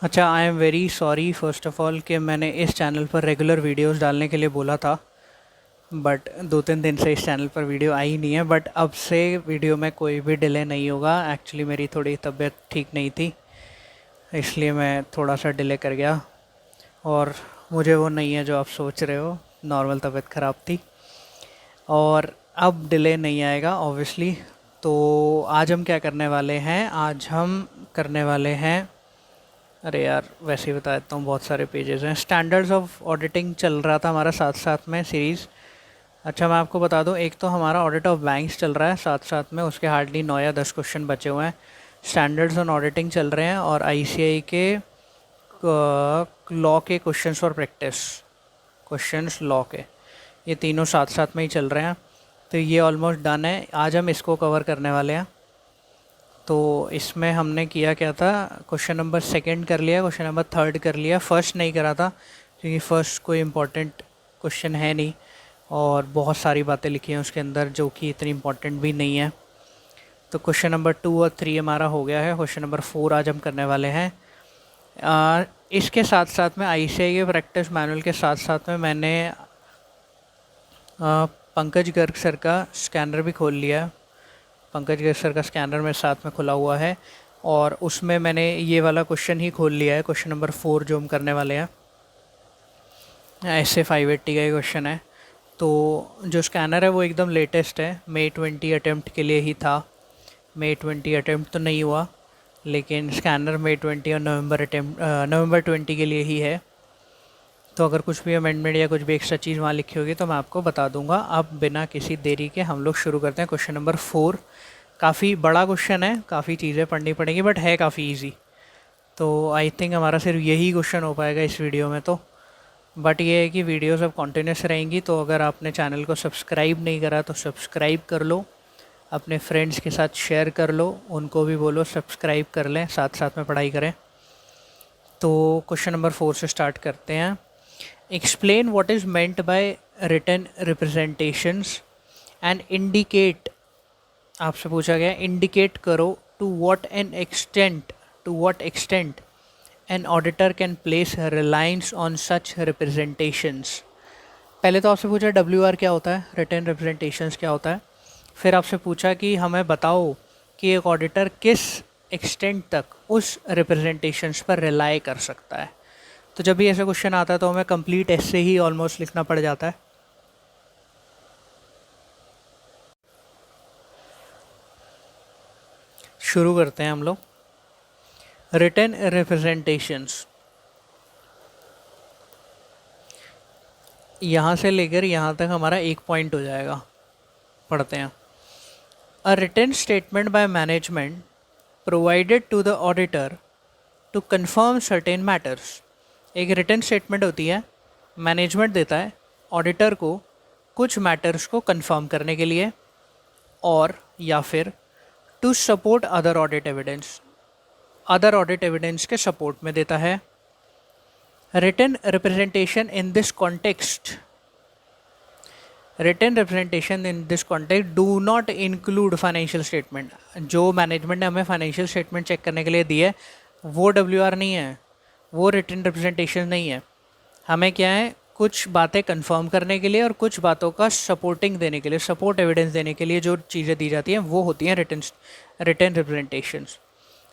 अच्छा, I am very sorry first of all कि मैंने इस चैनल पर रेगुलर वीडियोस डालने के लिए बोला था, बट 2-3 दिन से इस चैनल पर वीडियो आई नहीं है। बट अब से वीडियो में कोई भी डिले नहीं होगा। एक्चुअली मेरी थोड़ी तबीयत ठीक नहीं थी, इसलिए मैं थोड़ा सा डिले कर गया। और मुझे वो नहीं है जो आप सोच रहे हो, नॉर्मल तबीयत ख़राब थी। और अब डिले नहीं आएगा ऑब्वियसली। तो आज हम क्या करने वाले हैं, आज हम करने वाले हैं, अरे यार वैसे ही बता देता हूँ, बहुत सारे पेजेस हैं। स्टैंडर्ड्स ऑफ ऑडिटिंग चल रहा था हमारा साथ साथ में सीरीज़। अच्छा, मैं आपको बता दूँ, एक तो हमारा ऑडिट ऑफ बैंक्स चल रहा है साथ साथ में, उसके हार्डली 9 या 10 क्वेश्चन बचे हुए हैं। स्टैंडर्ड्स ऑन ऑडिटिंग चल रहे हैं और आईसीएआई के लॉ के questions for practice, questions law के, ये तीनों साथ साथ में ही चल रहे हैं। तो ये ऑलमोस्ट डन है, आज हम इसको कवर करने वाले हैं। तो इसमें हमने किया क्या था, क्वेश्चन नंबर सेकंड कर लिया, क्वेश्चन नंबर थर्ड कर लिया, फर्स्ट नहीं करा था क्योंकि फर्स्ट कोई इम्पोर्टेंट क्वेश्चन है नहीं और बहुत सारी बातें लिखी हैं उसके अंदर जो कि इतनी इम्पोर्टेंट भी नहीं है। तो क्वेश्चन नंबर 2 और 3 हमारा हो गया है। क्वेश्चन नंबर 4 आज हम करने वाले हैं। इसके साथ साथ में आईसीएआई के प्रैक्टिस मैनुअल के साथ साथ में मैंने पंकज गर्ग सर का स्कैनर भी खोल लिया है। पंकज गर्ग सर का स्कैनर मेरे साथ में खुला हुआ है और उसमें मैंने ये वाला क्वेश्चन ही खोल लिया है, क्वेश्चन नंबर 4 जो हम करने वाले हैं। ऐसे 580 का ही क्वेश्चन है। तो जो स्कैनर है वो एकदम लेटेस्ट है, May 20 अटैम्प्ट के लिए ही था। May 20 अटैम्प्ट तो नहीं हुआ, लेकिन स्कैनर May 20 और नवंबर 20 के लिए ही है। तो अगर कुछ भी अमेंडमेंट या कुछ भी एक्स्ट्रा चीज़ वहाँ लिखी होगी तो मैं आपको बता दूंगा। अब बिना किसी देरी के हम लोग शुरू करते हैं। क्वेश्चन नंबर 4 काफ़ी बड़ा क्वेश्चन है, काफ़ी चीज़ें पढ़नी पड़ेंगी, बट है काफ़ी इजी। तो आई थिंक हमारा सिर्फ यही क्वेश्चन हो पाएगा इस वीडियो में। तो बट ये है कि वीडियोस अब कंटिन्यूस रहेंगी, तो अगर आपने चैनल को सब्सक्राइब नहीं करा तो सब्सक्राइब कर लो, अपने फ्रेंड्स के साथ शेयर कर लो, उनको भी बोलो सब्सक्राइब कर लें, साथ साथ में पढ़ाई करें। तो क्वेश्चन नंबर 4 से स्टार्ट करते हैं। Explain what is meant by written representations and indicate, आपसे पूछा गया इंडिकेट करो to what extent an auditor can place reliance on such representations. पहले तो आपसे पूछा WR क्या होता है, रिटन रिप्रेजेंटेशंस क्या होता है। फिर आपसे पूछा कि हमें बताओ कि एक ऑडिटर किस एक्सटेंट तक उस रिप्रेजेंटेशंस पर रिलाई कर सकता है। तो जब भी ऐसा क्वेश्चन आता है तो हमें कंप्लीट ऐसे ही ऑलमोस्ट लिखना पड़ जाता है। शुरू करते हैं हम लोग। रिटन रिप्रेजेंटेशंस, यहाँ से लेकर यहाँ तक हमारा एक पॉइंट हो जाएगा। पढ़ते हैं। A written statement by management provided to the auditor to confirm certain matters. एक रिटन स्टेटमेंट होती है, मैनेजमेंट देता है ऑडिटर को कुछ मैटर्स को कंफर्म करने के लिए, और या फिर to support other audit evidence, other audit evidence के सपोर्ट में देता है। Written representation in this context, written representation in this context do not include financial statement. जो मैनेजमेंट ने हमें फाइनेंशियल स्टेटमेंट चेक करने के लिए दी है वो WR नहीं है, वो रिटन रिप्रेजेंटेशन नहीं है। हमें क्या है, कुछ बातें कंफर्म करने के लिए और कुछ बातों का सपोर्टिंग देने के लिए, सपोर्ट एविडेंस देने के लिए जो चीज़ें दी जाती हैं वो होती हैं written representations.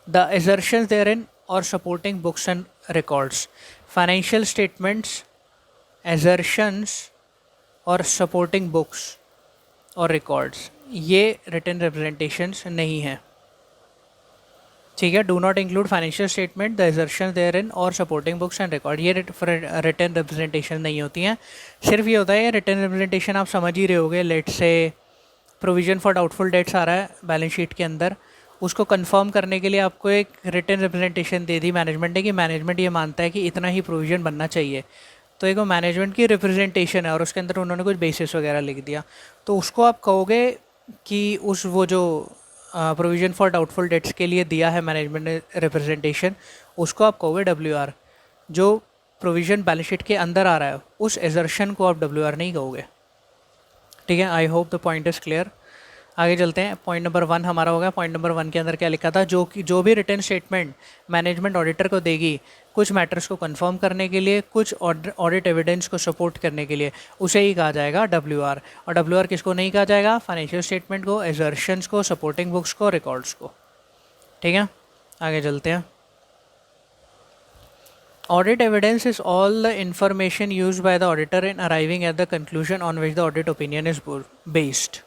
The assertions therein और supporting books and records, financial statements, assertions और सपोर्टिंग बुक्स और रिकॉर्ड्स, ये रिटन रिप्रेजेंटेशंस नहीं है। ठीक है, do not include financial statement, the assertions therein और सपोर्टिंग बुक्स एंड रिकॉर्ड, ये रिटन रिप्रेजेंटेशन नहीं होती हैं। सिर्फ ये होता है रिटन रिप्रेजेंटेशन, आप समझ ही रहे होगे। लेट से प्रोविजन फॉर डाउटफुल डेट्स आ रहा है बैलेंस शीट के अंदर, उसको कंफर्म करने के लिए आपको एक रिटन रिप्रेजेंटेशन दे दी मैनेजमेंट ने कि मैनेजमेंट ये मानता है कि इतना ही प्रोविजन बनना चाहिए। तो एक वो मैनेजमेंट की रिप्रेजेंटेशन है और उसके अंदर उन्होंने कुछ बेसिस वगैरह लिख दिया, तो उसको आप कहोगे कि उस वो जो प्रोविजन फॉर डाउटफुल डेट्स के लिए दिया है मैनेजमेंट ने रिप्रेजेंटेशन, उसको आप कहोगे WR। जो प्रोविजन बैलेंस शीट के अंदर आ रहा है उस एजर्शन को आप WR नहीं कहोगे। ठीक है, I hope the point is clear. आगे चलते हैं। पॉइंट नंबर 1 हमारा हो गया। पॉइंट नंबर 1 के अंदर क्या लिखा था, जो भी रिटर्न स्टेटमेंट मैनेजमेंट ऑडिटर को देगी कुछ मैटर्स को कंफर्म करने के लिए, कुछ ऑडिट एविडेंस को सपोर्ट करने के लिए, उसे ही कहा जाएगा WR। और WR किसको नहीं कहा जाएगा, फाइनेंशियल स्टेटमेंट को, एजर्शंस को, सपोर्टिंग बुक्स को, रिकॉर्ड्स को। ठीक है, आगे चलते हैं। Audit evidence is all the information used by the auditor in arriving at the conclusion on which the audit opinion is based।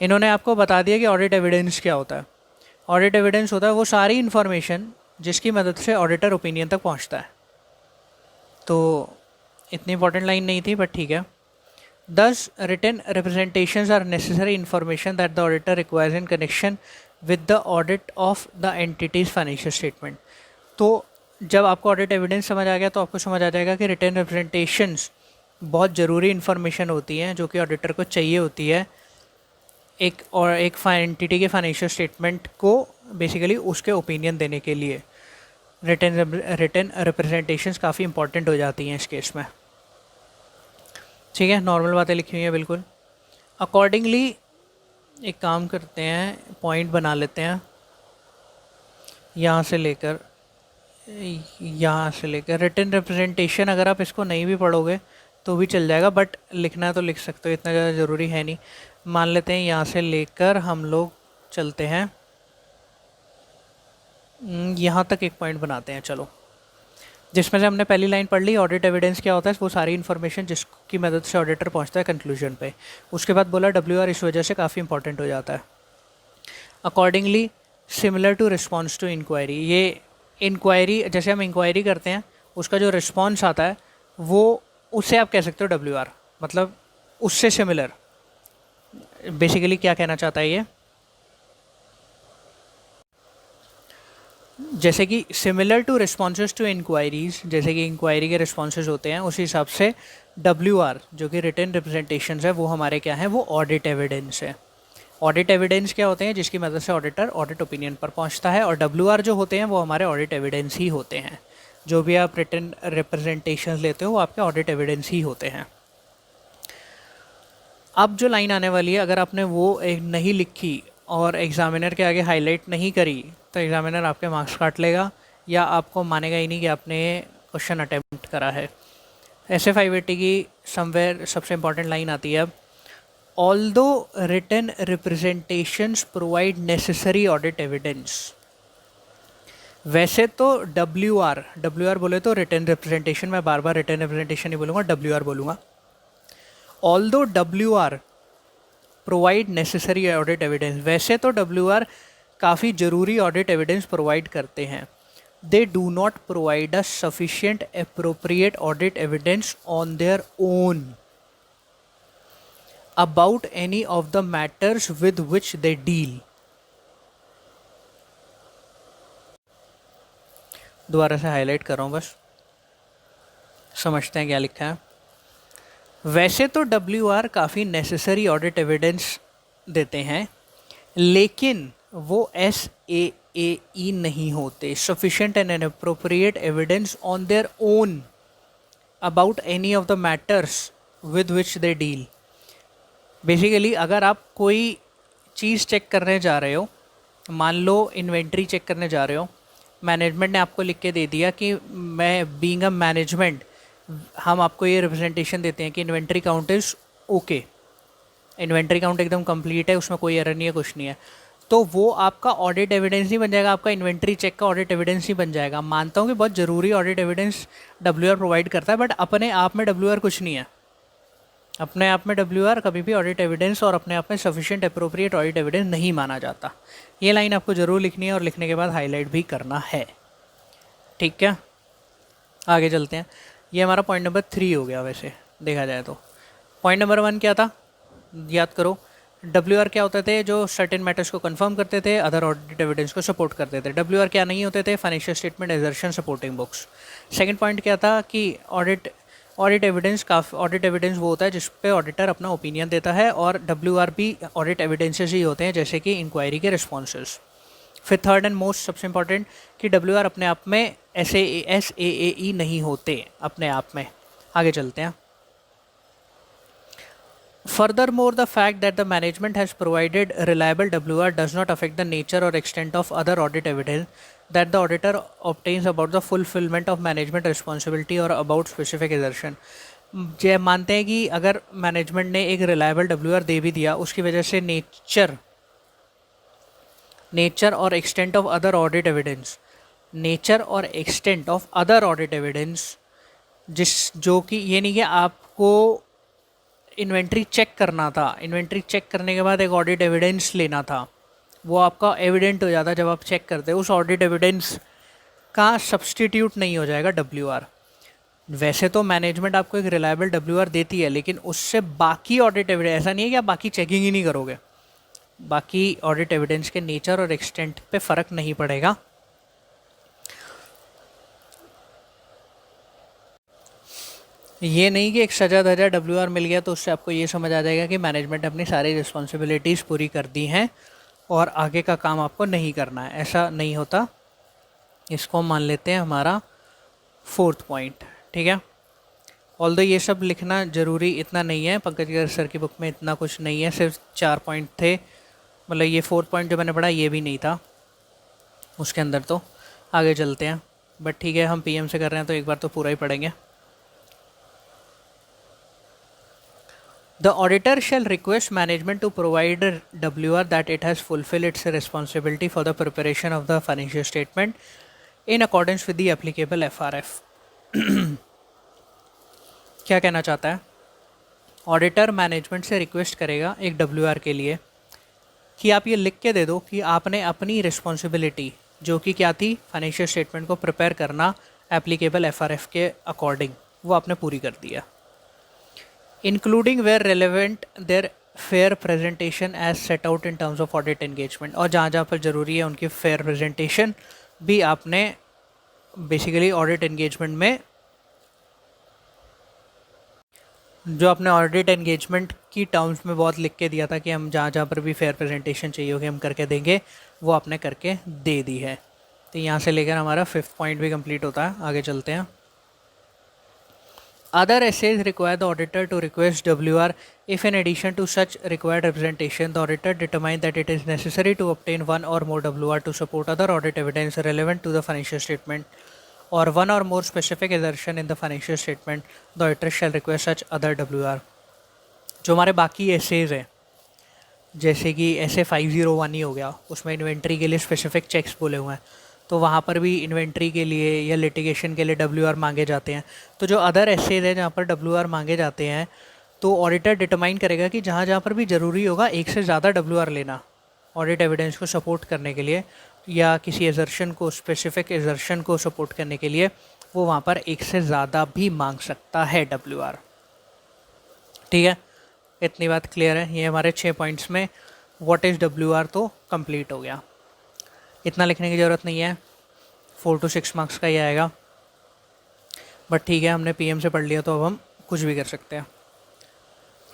इन्होंने आपको बता दिया कि ऑडिट एविडेंस क्या होता है। ऑडिट एविडेंस होता है वो सारी इन्फॉर्मेशन जिसकी मदद से ऑडिटर ओपिनियन तक पहुंचता है। तो इतनी इंपॉर्टेंट लाइन नहीं थी, बट ठीक है। Thus, written representations are necessary information that the auditor requires in connection with the audit of the entity's financial statement। तो जब आपको ऑडिट एविडेंस समझ आ गया तो आपको समझ आ जाएगा कि रिटर्न रिप्रेजेंटेशंस बहुत ज़रूरी इन्फॉर्मेशन होती हैं जो कि ऑडिटर को चाहिए होती है एक एंटिटी के फाइनेंशियल स्टेटमेंट को बेसिकली उसके ओपिनियन देने के लिए। रिटर्न रिप्रेजेंटेशंस काफ़ी इंपॉर्टेंट हो जाती हैं इस केस में। ठीक है, नॉर्मल बातें लिखी हुई हैं बिल्कुल। अकॉर्डिंगली एक काम करते हैं, पॉइंट बना लेते हैं यहाँ से लेकर रिटर्न रिप्रेजेंटेशन। अगर आप इसको नहीं भी पढ़ोगे तो भी चल जाएगा, बट लिखना तो लिख सकते हो, इतना ज़्यादा ज़रूरी है नहीं। मान लेते हैं यहाँ से लेकर हम लोग चलते हैं यहाँ तक, एक पॉइंट बनाते हैं चलो, जिसमें से हमने पहली लाइन पढ़ ली। ऑडिट एविडेंस क्या होता है, वो सारी इन्फॉर्मेशन जिसकी मदद से ऑडिटर पहुँचता है कंक्लूजन पे। उसके बाद बोला WR इस वजह से काफ़ी इंपॉर्टेंट हो जाता है। Accordingly similar to response to inquiry, ये इंक्वायरी जैसे हम इंक्वायरी करते हैं उसका जो रिस्पॉन्स आता है वो उससे आप कह सकते हो WR, मतलब उससे सिमिलर। बेसिकली क्या कहना चाहता है ये, जैसे कि similar to responses to inquiries, जैसे कि इंक्वायरी के रिस्पॉन्सेज होते हैं उसी हिसाब से WR जो कि रिटर्न रिप्रेजेंटेशंस है वो हमारे क्या है, वो ऑडिट एविडेंस है। ऑडिट एविडेंस क्या होते हैं, जिसकी मदद से ऑडिटर ऑडिट ओपिनियन पर पहुंचता है। और WR जो होते हैं वो हमारे ऑडिट एविडेंस ही होते हैं। जो भी आप रिटर्न रिप्रेजेंटेशंस लेते हो वो आपके ऑडिट एविडेंस ही होते हैं। अब जो लाइन आने वाली है, अगर आपने वो एक नहीं लिखी और एग्जामिनर के आगे हाईलाइट नहीं करी तो एग्जामिनर आपके मार्क्स काट लेगा या आपको मानेगा ही नहीं कि आपने क्वेश्चन अटैम्प्ट करा है। ऐसे 580 की समवेयर सबसे इंपॉर्टेंट लाइन आती है, Although written representations provide necessary audit evidence। वैसे तो WR बोले तो रिटर्न रिप्रेजेंटेशन, मैं बार बार रिटर्न रिप्रेजेंटेशन नहीं बोलूँगा, WR बोलूँगा। Although WR provide necessary audit evidence, वैसे तो WR काफ़ी ज़रूरी ऑडिट एविडेंस प्रोवाइड करते हैं। They do not provide us sufficient appropriate audit evidence on their own about any of the matters with which they deal। दोबारा से highlight कर रहा हूँ, बस समझते हैं क्या लिखा है। वैसे तो WR काफ़ी नेसेसरी ऑडिट एविडेंस देते हैं, लेकिन वो SAAE नहीं होते, sufficient and appropriate evidence on their own about any of the matters with which they deal. Basically अगर आप कोई चीज़ चेक करने जा रहे हो, मान लो इन्वेंट्री चेक करने जा रहे हो, मैनेजमेंट ने आपको लिख के दे दिया कि मैं बीइंग अ मैनेजमेंट हम आपको ये रिप्रेजेंटेशन देते हैं कि inventory count is okay, inventory count एकदम कंप्लीट है, उसमें कोई एरर नहीं है, कुछ नहीं है, तो वो आपका ऑडिट एविडेंस नहीं बन जाएगा, आपका इन्वेंट्री चेक का ऑडिट एविडेंस नहीं बन जाएगा। मानता हूँ कि बहुत ज़रूरी ऑडिट एविडेंस WR प्रोवाइड करता है, बट अपने आप में WR कुछ नहीं है। अपने आप में WR कभी भी ऑडिट एविडेंस और अपने आप में सफिशिएंट अप्रोप्रिएट ऑडिट एविडेंस नहीं माना जाता। ये लाइन आपको ज़रूर लिखनी है और लिखने के बाद हाईलाइट भी करना है। ठीक है, आगे चलते हैं। ये हमारा पॉइंट नंबर 3 हो गया वैसे देखा जाए तो। पॉइंट नंबर 1 क्या था, याद करो। WR क्या होते थे, जो सर्टेन मैटर्स को कंफर्म करते थे, अदर ऑडिट एविडेंस को सपोर्ट करते थे। WR क्या नहीं होते थे, financial statement, assertion, supporting books. Second point क्या था कि ऑडिट एविडेंस वो होता है जिस पे ऑडिटर अपना ओपिनियन देता है, और WR भी ऑडिट एविडेंसेस ही होते हैं, जैसे कि इंक्वायरी के रिस्पॉन्सेस। फिर थर्ड एंड मोस्ट सबसे इंपॉर्टेंट कि WR अपने आप में SAAE नहीं होते अपने आप में। आगे चलते हैं। Furthermore, the fact that the management has provided reliable WR does not affect the nature or extent of other audit evidence that the auditor obtains about the fulfillment of management responsibility or about specific assertion. जे मानते हैं कि अगर management ने एक reliable WR दे भी दिया, उसकी वजह से नेचर और extent of other audit evidence, nature और extent of other audit evidence, जो कि ये नहीं कि आपको इन्वेंट्री चेक करना था, इन्वेंट्री चेक करने के बाद एक ऑडिट एविडेंस लेना था, वो आपका एविडेंट हो जाता जब आप चेक करते, उस ऑडिट एविडेंस का सब्सटीट्यूट नहीं हो जाएगा WR। वैसे तो मैनेजमेंट आपको एक रिलायबल WR देती है, लेकिन उससे बाकी ऑडिट एविडेंस, ऐसा नहीं है कि आप बाकी चेकिंग ही नहीं करोगे, बाकी ऑडिट एविडेंस के नेचर और एक्सटेंट पे फ़र्क नहीं पड़ेगा। ये नहीं कि एक सजा धजा WR मिल गया तो उससे आपको ये समझ आ जाएगा कि मैनेजमेंट ने अपनी सारी रिस्पॉन्सिबिलिटीज़ पूरी कर दी हैं और आगे का काम आपको नहीं करना है, ऐसा नहीं होता। इसको मान लेते हैं हमारा 4th पॉइंट, ठीक है। ऑल्दो ये सब लिखना ज़रूरी इतना नहीं है, पंकज गर सर की बुक में इतना कुछ नहीं है, सिर्फ 4 पॉइंट थे, मतलब ये 4th पॉइंट जो मैंने पढ़ा ये भी नहीं था उसके अंदर। तो आगे चलते हैं, बट ठीक है हम PM से कर रहे हैं तो एक बार तो पूरा ही पढ़ेंगे। The auditor shall request management to provide a WR that it has fulfilled its responsibility for the preparation of the financial statement in accordance with the applicable FRF। क्या कहना चाहता है? ऑडिटर मैनेजमेंट से रिक्वेस्ट करेगा एक WR के लिए कि आप ये लिख के दे दो कि आपने अपनी रिस्पॉन्सिबिलिटी जो कि क्या थी, फाइनेंशियल स्टेटमेंट को प्रिपेयर करना एप्लीकेबल FRF के अकॉर्डिंग, वो आपने पूरी कर दिया। Including where relevant their fair presentation as set out in terms of audit engagement, और जहाँ जहाँ पर ज़रूरी है उनकी फेयर प्रेजेंटेशन भी आपने बेसिकली ऑडिट एंगेजमेंट में, जो आपने ऑडिट एंगेजमेंट की टर्म्स में बहुत लिख के दिया था कि हम जहाँ जहाँ पर भी फेयर प्रेजेंटेशन चाहिए होगी हम करके देंगे, वो आपने करके दे दी है। तो यहाँ से लेकर हमारा 5th पॉइंट भी कंप्लीट होता है। आगे चलते हैं। Other essays require the auditor to request WR if in addition to such required representation, the auditor determines that it is necessary to obtain one or more WR to support other audit evidence relevant to the financial statement or one or more specific assertion in the financial statement, the auditor shall request such other WR। जो हमारे बाकी essays हैं, जैसे कि essay 501 ही हो गया, उसमें inventory के लिए स्पेसिफिक चेक्स बोले हुए हैं, तो वहाँ पर भी इन्वेंट्री के लिए या लिटिगेशन के लिए WR मांगे जाते हैं। तो जो अदर एसेज है जहाँ पर WR मांगे जाते हैं, तो ऑडिटर डिटरमाइन करेगा कि जहाँ जहाँ पर भी ज़रूरी होगा एक से ज़्यादा WR लेना ऑडिट एविडेंस को सपोर्ट करने के लिए या किसी एजर्शन को, स्पेसिफिक एजर्शन को सपोर्ट करने के लिए, वो वहाँ पर एक से ज़्यादा भी मांग सकता है WR। ठीक है, इतनी बात क्लियर है। ये हमारे 6 पॉइंट्स में व्हाट इज़ WR तो कंप्लीट हो गया। इतना लिखने की ज़रूरत नहीं है, 4 to 6 मार्क्स का ही आएगा, बट ठीक है हमने PM से पढ़ लिया तो अब हम कुछ भी कर सकते हैं।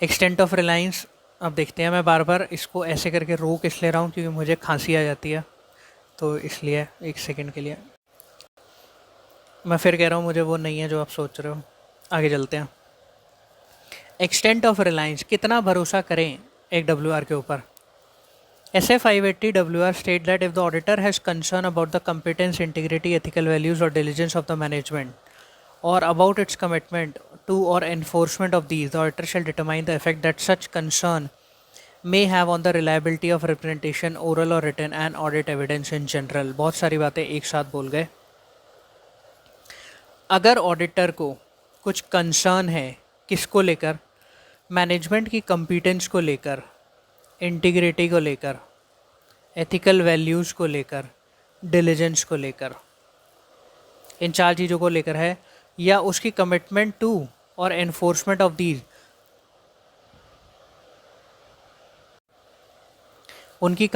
एक्सटेंट ऑफ रिलायंस अब देखते हैं। मैं बार बार इसको ऐसे करके रोक इसलिए रहा हूँ क्योंकि मुझे खांसी आ जाती है, तो इसलिए एक सेकंड के लिए मैं फिर कह रहा हूँ मुझे वो नहीं है जो आप सोच रहे हो। आगे चलते हैं। एक्सटेंट ऑफ रिलायंस, कितना भरोसा करें एक WR के ऊपर। SA 580 WR state that if the auditor has concern about the competence, integrity, ethical values or diligence of the management or about its commitment to or enforcement of these, the auditor shall determine the effect that such concern may have on the reliability of representation, oral or written, and audit evidence in general। बहुत सारी बातें एक साथ बोल गए। अगर auditor को कुछ कंसर्न है, किसको लेकर, मैनेजमेंट की कंपिटेंस को लेकर, इंटीग्रिटी को लेकर, एथिकल वैल्यूज़ को लेकर, डिलीजेंस को लेकर, इन 4 चीज़ों को लेकर है, या उसकी कमिटमेंट टू और एनफोर्समेंट ऑफ दीज, उनकी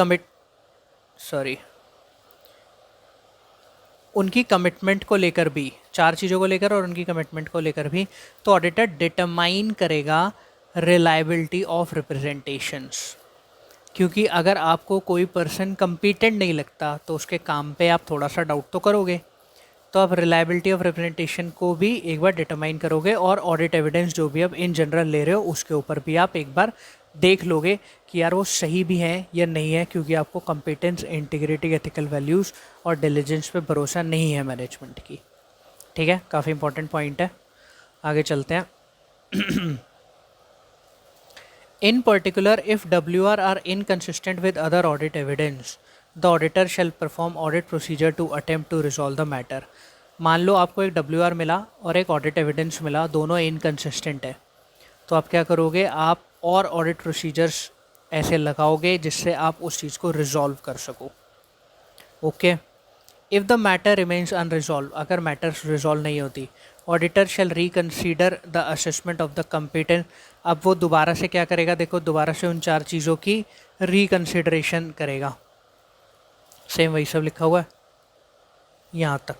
कमिटमेंट को लेकर भी, 4 चीज़ों को लेकर और उनकी कमिटमेंट को लेकर भी, तो ऑडिटर डिटरमाइन करेगा रिलायबिलिटी ऑफ रिप्रेजेंटेशंस। क्योंकि अगर आपको कोई पर्सन कम्पिटेंट नहीं लगता तो उसके काम पे आप थोड़ा सा डाउट तो करोगे। तो आप रिलायबिलिटी ऑफ रिप्रेजेंटेशन को भी एक बार डिटरमाइन करोगे और ऑडिट एविडेंस जो भी आप इन जनरल ले रहे हो उसके ऊपर भी आप एक बार देख लोगे कि यार वो सही भी हैं या नहीं है, क्योंकि आपको कंपिटेंस, इंटीग्रिटी, एथिकल वैल्यूज़ और डिलीजेंस पे भरोसा नहीं है मैनेजमेंट की। ठीक है, काफ़ी इंपॉर्टेंट पॉइंट है। आगे चलते हैं। In particular if WR are inconsistent with other audit evidence the auditor shall perform audit procedure to attempt to resolve the matter. मान लो आपको एक WR मिला और एक ऑडिट एविडेंस मिला, दोनों इनकन्सिस्टेंट है, तो आप क्या करोगे, आप और ऑडिट प्रोसीजर्स ऐसे लगाओगे जिससे आप उस चीज़ को रिजॉल्व कर सको। Okay, if the matter remains unresolved, अगर मैटर रिजॉल्व नहीं होती, auditor shall reconsider the assessment of the competent. अब वो दोबारा से क्या करेगा, देखो दोबारा से उन 4 चीज़ों की रिकन्सिडरेशन करेगा। सेम वही सब लिखा हुआ है यहाँ तक।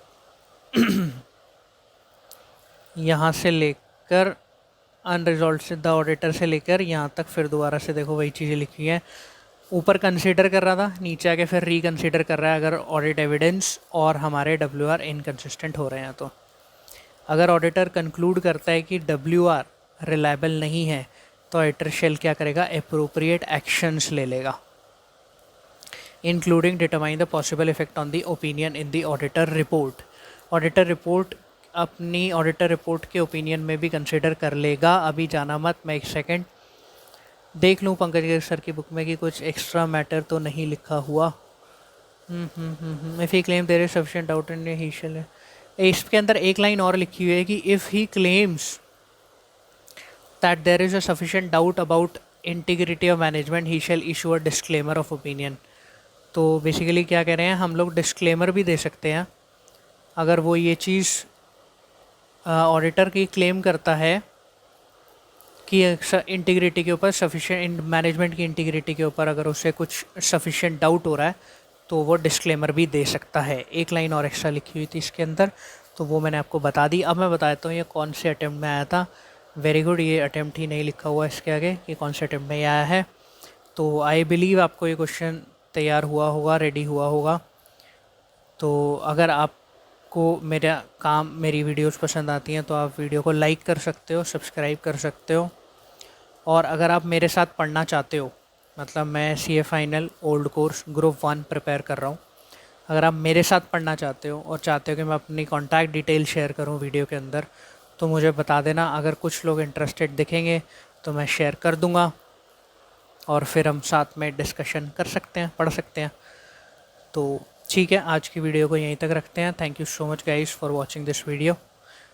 यहाँ से लेकर अनरिजॉल्व से द ऑडिटर से लेकर यहाँ तक फिर दोबारा से देखो वही चीज़ें लिखी हैं। ऊपर कंसीडर कर रहा था, नीचे आके फिर रिकन्सिडर कर रहा है अगर ऑडिट एविडेंस और हमारे WR इनकन्सिस्टेंट हो रहे हैं। तो अगर ऑडिटर कंक्लूड करता है कि WR रिलायबल नहीं है तो ऑडिटर शेल क्या करेगा, एप्रोप्रिएट एक्शंस ले लेगा, including determine the possible effect on the opinion in the auditor report. Auditor report अपनी ऑडिटर रिपोर्ट के ओपिनियन में भी कंसिडर कर लेगा। अभी जाना मत, मैं एक सेकंड देख लूँ पंकज सर की बुक में कि कुछ एक्स्ट्रा मैटर तो नहीं लिखा हुआ। If he claim there is sufficient doubt in he shall, इसके अंदर एक लाइन और लिखी हुई है कि if he claims that there is a sufficient doubt about integrity of management he shall issue a disclaimer of opinion. तो basically क्या कह रहे हैं, हम लोग डिस्क्लेमर भी दे सकते हैं अगर वो ये चीज़ ऑडिटर की क्लेम करता है कि इंटीग्रिटी के ऊपर सफिशिएंट, मैनेजमेंट की इंटीग्रिटी के ऊपर अगर उसे कुछ सफिशिएंट डाउट हो रहा है तो वो डिस्क्लेमर भी दे सकता है। एक लाइन और एक्स्ट्रा लिखी हुई थी इसके अंदर, तो वो मैंने आपको बता दी। अब मैं बताता हूँ ये कौन से अटैम्प्ट में आया था। वेरी गुड, ये अटैम्प्ट ही नहीं लिखा हुआ इसके आगे कि कौन से अटैम्प्ट में ये आया है। तो आई बिलीव आपको ये क्वेश्चन तैयार हुआ होगा, रेडी हुआ होगा। तो अगर आपको मेरा काम, मेरी वीडियोस पसंद आती हैं तो आप वीडियो को लाइक कर सकते हो, सब्सक्राइब कर सकते हो। और अगर आप मेरे साथ पढ़ना चाहते हो, मतलब मैं CA final old course group 1 prepare कर रहा हूँ, अगर आप मेरे साथ पढ़ना चाहते हो और चाहते हो कि मैं अपनी कॉन्टैक्ट डिटेल शेयर करूँ वीडियो के अंदर, तो मुझे बता देना। अगर कुछ लोग इंटरेस्टेड दिखेंगे तो मैं शेयर कर दूँगा और फिर हम साथ में डिस्कशन कर सकते हैं, पढ़ सकते हैं। तो ठीक है, आज की वीडियो को यहीं तक रखते हैं। Thank you so much guys for watching this video.